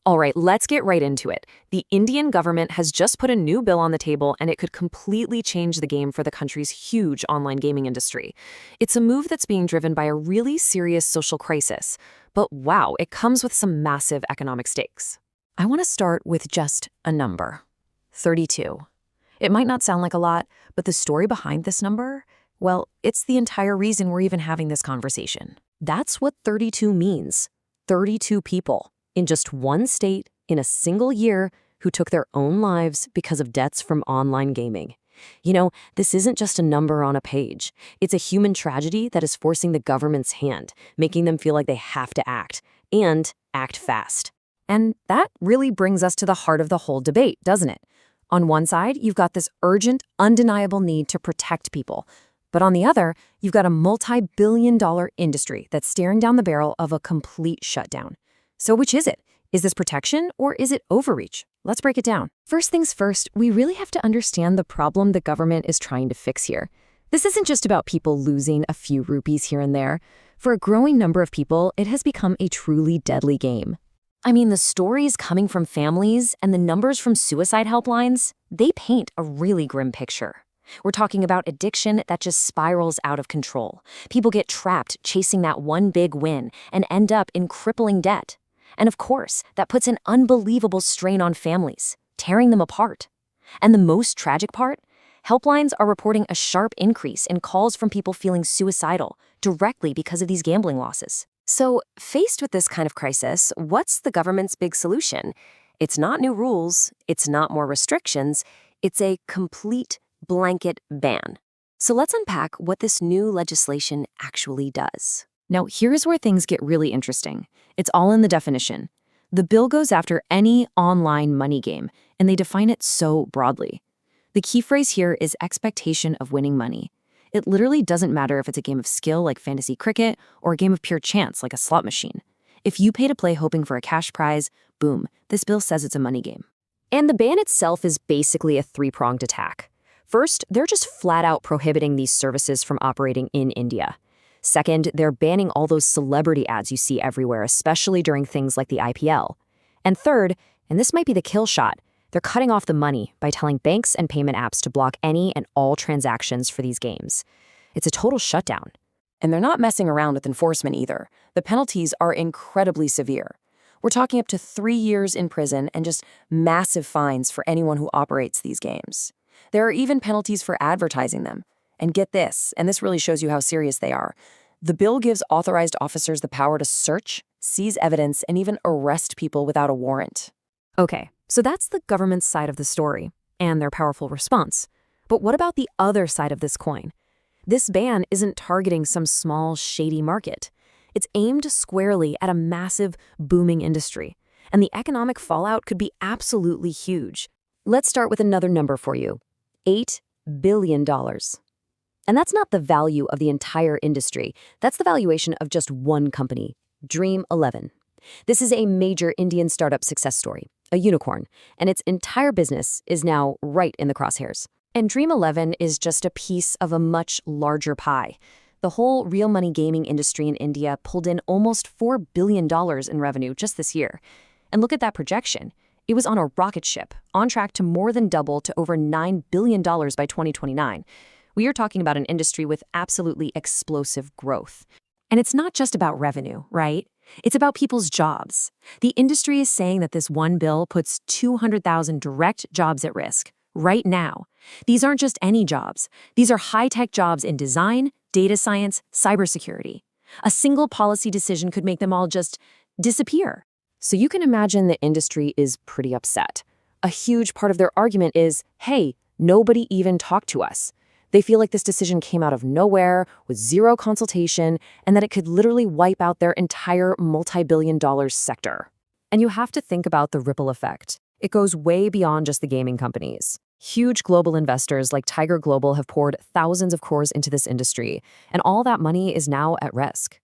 All right, let's get right into it. The Indian government has just put a new bill on the table, and it could completely change the game for the country's huge online gaming industry. It's a move that's being driven by a really serious social crisis. But wow, it comes with some massive economic stakes. I want to start with just a number: 32. It might not sound like a lot, but the story behind this number, well, it's the entire reason we're even having this conversation. That's what 32 means. 32 people in just one state in a single year who took their own lives because of debts from online gaming. You know, this isn't just a number on a page. It's a human tragedy that is forcing the government's hand, making them feel like they have to act, and act fast. And that really brings us to the heart of the whole debate, doesn't it? On one side, you've got this urgent, undeniable need to protect people. But on the other, you've got a multi-billion-dollar industry that's staring down the barrel of a complete shutdown. So which is it? Is this protection or is it overreach? Let's break it down. First things first, we really have to understand the problem the government is trying to fix here. This isn't just about people losing a few rupees here and there. For a growing number of people, it has become a truly deadly game. I mean, the stories coming from families and the numbers from suicide helplines, they paint a really grim picture. We're talking about addiction that just spirals out of control. People get trapped chasing that one big win and end up in crippling debt. And of course, that puts an unbelievable strain on families, tearing them apart. And the most tragic part? Helplines are reporting a sharp increase in calls from people feeling suicidal directly because of these gambling losses. So, faced with this kind of crisis, what's the government's big solution? It's not new rules, it's not more restrictions, it's a complete blanket ban. So let's unpack what this new legislation actually does. Now, here's where things get really interesting. It's all in the definition. The bill goes after any online money game, and they define it so broadly. The key phrase here is expectation of winning money. It literally doesn't matter if it's a game of skill like fantasy cricket or a game of pure chance like a slot machine. If you pay to play hoping for a cash prize, boom, this bill says it's a money game. And the ban itself is basically a three-pronged attack. First, they're just flat out prohibiting these services from operating in India. Second, they're banning all those celebrity ads you see everywhere, especially during things like the IPL. And third, and this might be the kill shot, they're cutting off the money by telling banks and payment apps to block any and all transactions for these games. It's a total shutdown. And they're not messing around with enforcement either. The penalties are incredibly severe. We're talking up to 3 years in prison and just massive fines for anyone who operates these games. There are even penalties for advertising them. And get this, and this really shows you how serious they are. The bill gives authorized officers the power to search, seize evidence, and even arrest people without a warrant. Okay, so that's the government's side of the story, and their powerful response. But what about the other side of this coin? This ban isn't targeting some small, shady market. It's aimed squarely at a massive, booming industry, and the economic fallout could be absolutely huge. Let's start with another number for you: $8 billion. And that's not the value of the entire industry. That's the valuation of just one company, Dream 11. This is a major Indian startup success story, a unicorn, and its entire business is now right in the crosshairs. And Dream 11 is just a piece of a much larger pie. The whole real money gaming industry in India pulled in almost $4 billion in revenue just this year. And look at that projection. It was on a rocket ship, on track to more than double to over $9 billion by 2029. We are talking about an industry with absolutely explosive growth. And it's not just about revenue, right? It's about people's jobs. The industry is saying that this one bill puts 200,000 direct jobs at risk right now. These aren't just any jobs. These are high-tech jobs in design, data science, cybersecurity. A single policy decision could make them all just disappear. So you can imagine the industry is pretty upset. A huge part of their argument is, hey, nobody even talked to us. They feel like this decision came out of nowhere, with zero consultation, and that it could literally wipe out their entire multi-billion-dollar sector. And you have to think about the ripple effect. It goes way beyond just the gaming companies. Huge global investors like Tiger Global have poured thousands of crores into this industry, and all that money is now at risk.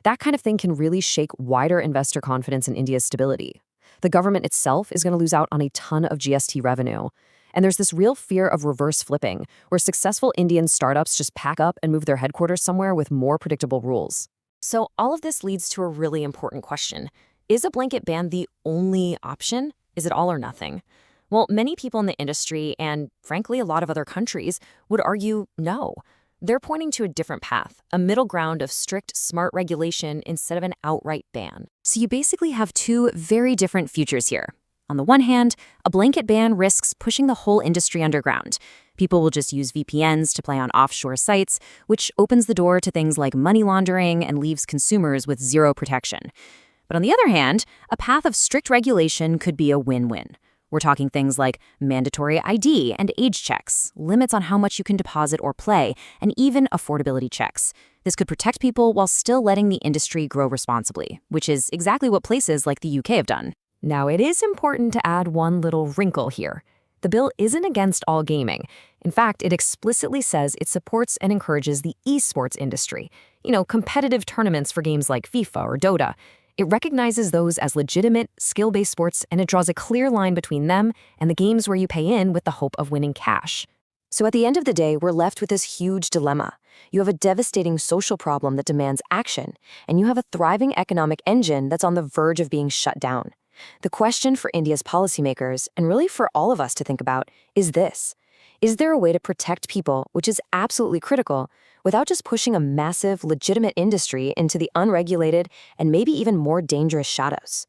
That kind of thing can really shake wider investor confidence in India's stability. The government itself is going to lose out on a ton of GST revenue. And there's this real fear of reverse flipping, where successful Indian startups just pack up and move their headquarters somewhere with more predictable rules. So all of this leads to a really important question. Is a blanket ban the only option? Is it all or nothing? Well, many people in the industry and, frankly, a lot of other countries would argue no. They're pointing to a different path, a middle ground of strict, smart regulation instead of an outright ban. So you basically have two very different futures here. On the one hand, a blanket ban risks pushing the whole industry underground. People will just use VPNs to play on offshore sites, which opens the door to things like money laundering and leaves consumers with zero protection. But on the other hand, a path of strict regulation could be a win-win. We're talking things like mandatory ID and age checks, limits on how much you can deposit or play, and even affordability checks. This could protect people while still letting the industry grow responsibly, which is exactly what places like the UK have done. Now, it is important to add one little wrinkle here. The bill isn't against all gaming. In fact, it explicitly says it supports and encourages the esports industry. Competitive tournaments for games like FIFA or Dota. It recognizes those as legitimate, skill-based sports, and it draws a clear line between them and the games where you pay in with the hope of winning cash. So at the end of the day, we're left with this huge dilemma. You have a devastating social problem that demands action, and you have a thriving economic engine that's on the verge of being shut down. The question for India's policymakers, and really for all of us to think about, is this. Is there a way to protect people, which is absolutely critical, without just pushing a massive, legitimate industry into the unregulated and maybe even more dangerous shadows?